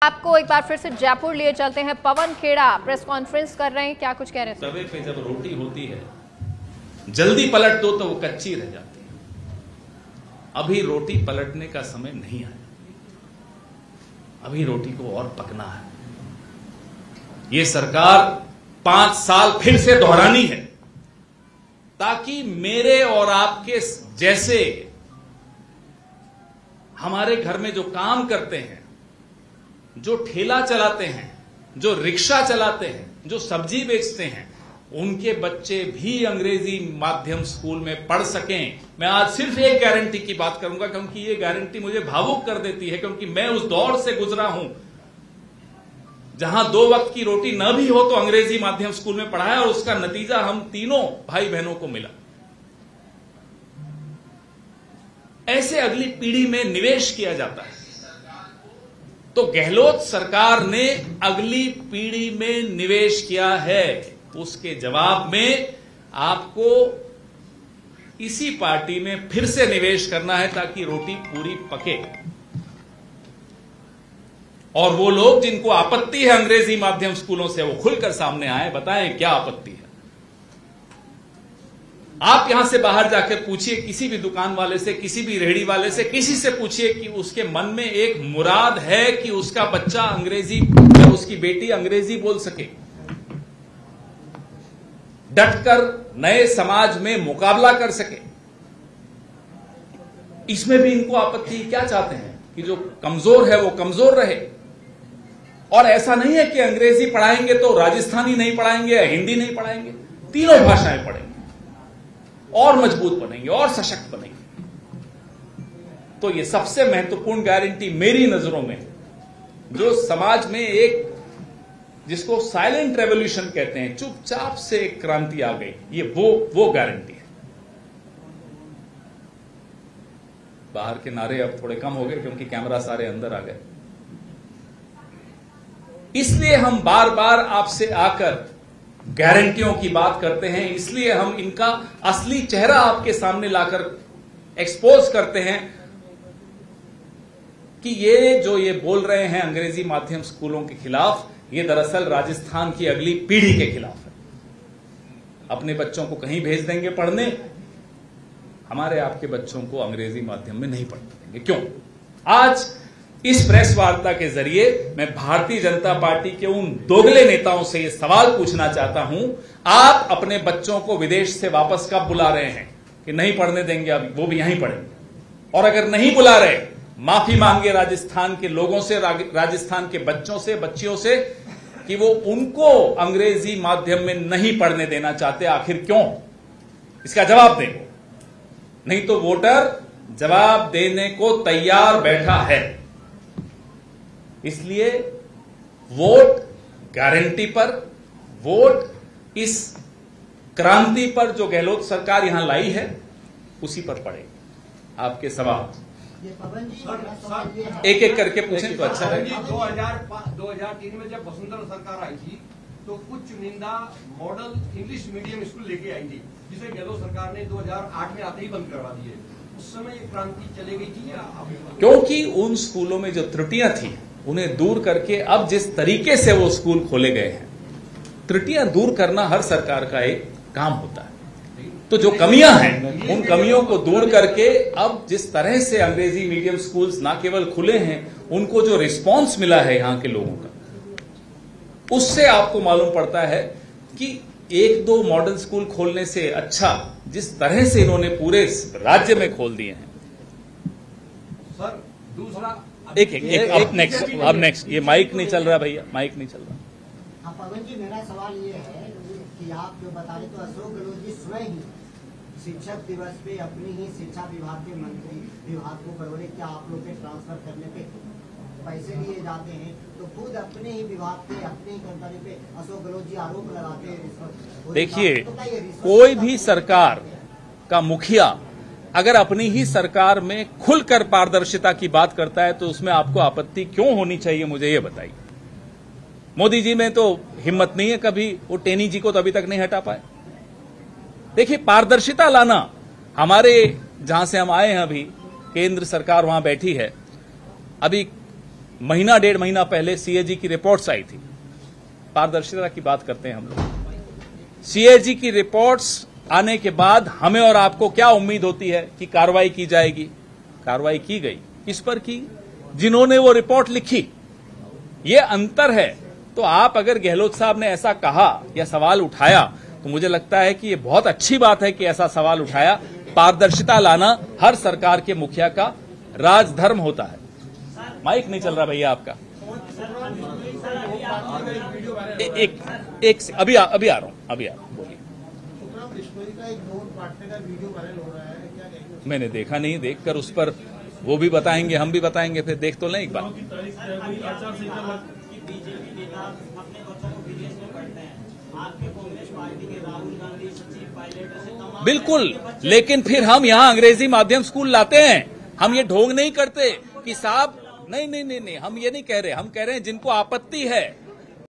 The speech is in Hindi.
आपको एक बार फिर से जयपुर लिए चलते हैं। पवन खेड़ा प्रेस कॉन्फ्रेंस कर रहे हैं, क्या कुछ कह रहे हैं? तवे पे जब रोटी होती है जल्दी पलट दो तो वो कच्ची रह जाती है। अभी रोटी पलटने का समय नहीं आया, अभी रोटी को और पकना है। ये सरकार 5 साल फिर से दोहरानी है ताकि मेरे और आपके जैसे हमारे घर में जो काम करते हैं, जो ठेला चलाते हैं, जो रिक्शा चलाते हैं, जो सब्जी बेचते हैं, उनके बच्चे भी अंग्रेजी माध्यम स्कूल में पढ़ सकें। मैं आज सिर्फ एक गारंटी की बात करूंगा क्योंकि ये गारंटी मुझे भावुक कर देती है, क्योंकि मैं उस दौर से गुजरा हूं जहां 2 वक्त की रोटी न भी हो तो अंग्रेजी माध्यम स्कूल में पढ़ाया और उसका नतीजा हम तीनों भाई बहनों को मिला। ऐसे अगली पीढ़ी में निवेश किया जाता है। तो गहलोत सरकार ने अगली पीढ़ी में निवेश किया है, उसके जवाब में आपको इसी पार्टी में फिर से निवेश करना है ताकि रोटी पूरी पके। और वो लोग जिनको आपत्ति है अंग्रेजी माध्यम स्कूलों से, वो खुलकर सामने आए, बताएं क्या आपत्ति है। आप यहां से बाहर जाकर पूछिए किसी भी दुकान वाले से, किसी भी रेहड़ी वाले से, किसी से पूछिए कि उसके मन में एक मुराद है कि उसका बच्चा अंग्रेजी या उसकी बेटी अंग्रेजी बोल सके, डटकर नए समाज में मुकाबला कर सके। इसमें भी इनको आपत्ति। क्या चाहते हैं कि जो कमजोर है वो कमजोर रहे। और ऐसा नहीं है कि अंग्रेजी पढ़ाएंगे तो राजस्थानी नहीं पढ़ाएंगे या हिंदी नहीं पढ़ाएंगे, तीनों भाषाएं पढ़ेंगे और मजबूत बनेंगे और सशक्त बनेंगे। तो ये सबसे महत्वपूर्ण गारंटी मेरी नजरों में, जो समाज में एक जिसको साइलेंट रेवोल्यूशन कहते हैं, चुपचाप से एक क्रांति आ गई, ये वो गारंटी है। बाहर के नारे अब थोड़े कम हो गए क्योंकि कैमरा सारे अंदर आ गए। इसलिए हम बार बार आपसे आकर गारंटियों की बात करते हैं, इसलिए हम इनका असली चेहरा आपके सामने लाकर एक्सपोज करते हैं कि ये बोल रहे हैं अंग्रेजी माध्यम स्कूलों के खिलाफ, ये दरअसल राजस्थान की अगली पीढ़ी के खिलाफ है। अपने बच्चों को कहीं भेज देंगे पढ़ने, हमारे आपके बच्चों को अंग्रेजी माध्यम में नहीं पढ़ने देंगे। क्यों? आज इस प्रेस वार्ता के जरिए मैं भारतीय जनता पार्टी के उन दोगले नेताओं से यह सवाल पूछना चाहता हूं, आप अपने बच्चों को विदेश से वापस कब बुला रहे हैं कि नहीं पढ़ने देंगे, अभी वो भी यहीं पढ़ेंगे? और अगर नहीं बुला रहे, माफी मांगे राजस्थान के लोगों से, राजस्थान के बच्चों से, बच्चियों से कि वो उनको अंग्रेजी माध्यम में नहीं पढ़ने देना चाहते। आखिर क्यों? इसका जवाब दें, नहीं तो वोटर जवाब देने को तैयार बैठा है। इसलिए वोट गारंटी पर, वोट इस क्रांति पर जो गहलोत सरकार यहां लाई है उसी पर पड़ेगी। आपके सवाल एक एक करके पूछें तो अच्छा रहेगा। 2003 में जब वसुंधरा सरकार आई थी तो कुछ चुनिंदा मॉडल इंग्लिश मीडियम स्कूल लेके आई थी, जिसे गहलोत सरकार ने 2008 में आते ही बंद करवा दिए। उस समय ये क्रांति चली गई थी या? क्योंकि उन स्कूलों में जो त्रुटियां थी उन्हें दूर करके अब जिस तरीके से वो स्कूल खोले गए हैं, त्रुटियां दूर करना हर सरकार का एक काम होता है। तो जो कमियां हैं उन कमियों को दूर करके अब जिस तरह से अंग्रेजी मीडियम स्कूल्स ना केवल खुले हैं, उनको जो रिस्पांस मिला है यहां के लोगों का, उससे आपको मालूम पड़ता है कि 1-2 मॉडल स्कूल खोलने से अच्छा जिस तरह से इन्होंने पूरे राज्य में खोल दिए हैं। सर दूसरा एक नेक्स्ट, अब नेक्स्ट, ये माइक नहीं चल रहा भैया, माइक नहीं चल रहा। हाँ पवन जी, मेरा सवाल ये है कि आप जो बता रहे तो अशोक गहलोत जी स्वयं ही शिक्षक दिवस पे अपनी ही शिक्षा विभाग के मंत्री विभाग को बड़े क्या आप लोग के ट्रांसफर करने पे पैसे लिए जाते हैं, तो खुद अपने ही विभाग पे, अपने ही कर्मचारी पे अशोक गहलोत जी आरोप लगाते हैं रिश्वत। देखिए, कोई भी सरकार का मुखिया अगर अपनी ही सरकार में खुलकर पारदर्शिता की बात करता है तो उसमें आपको आपत्ति क्यों होनी चाहिए, मुझे ये बताइए। मोदी जी में तो हिम्मत नहीं है, कभी वो टेनी जी को तो अभी तक नहीं हटा पाए। देखिए, पारदर्शिता लाना, हमारे जहां से हम आए हैं, अभी केंद्र सरकार वहां बैठी है, अभी महीना 1.5 महीना पहले सीएजी की रिपोर्ट्स आई थी। पारदर्शिता की बात करते हैं हम लोग। सीएजी की रिपोर्ट्स आने के बाद हमें और आपको क्या उम्मीद होती है कि कार्रवाई की जाएगी? कार्रवाई की गई। किस पर की? जिन्होंने वो रिपोर्ट लिखी। ये अंतर है। तो आप अगर गहलोत साहब ने ऐसा कहा या सवाल उठाया तो मुझे लगता है कि ये बहुत अच्छी बात है कि ऐसा सवाल उठाया। पारदर्शिता लाना हर सरकार के मुखिया का राजधर्म होता है। माइक नहीं चल रहा भैया आपका। एक अभी आ रहा हूं बोलिए। मैंने देखा नहीं, देखकर उस पर वो भी बताएंगे, हम भी बताएंगे, फिर देख तो लें एक बार। बिल्कुल, लेकिन फिर हम यहां अंग्रेजी माध्यम स्कूल लाते हैं। हम ये ढोंग नहीं करते कि साहब नहीं, हम ये नहीं कह रहे। हम कह रहे हैं जिनको आपत्ति है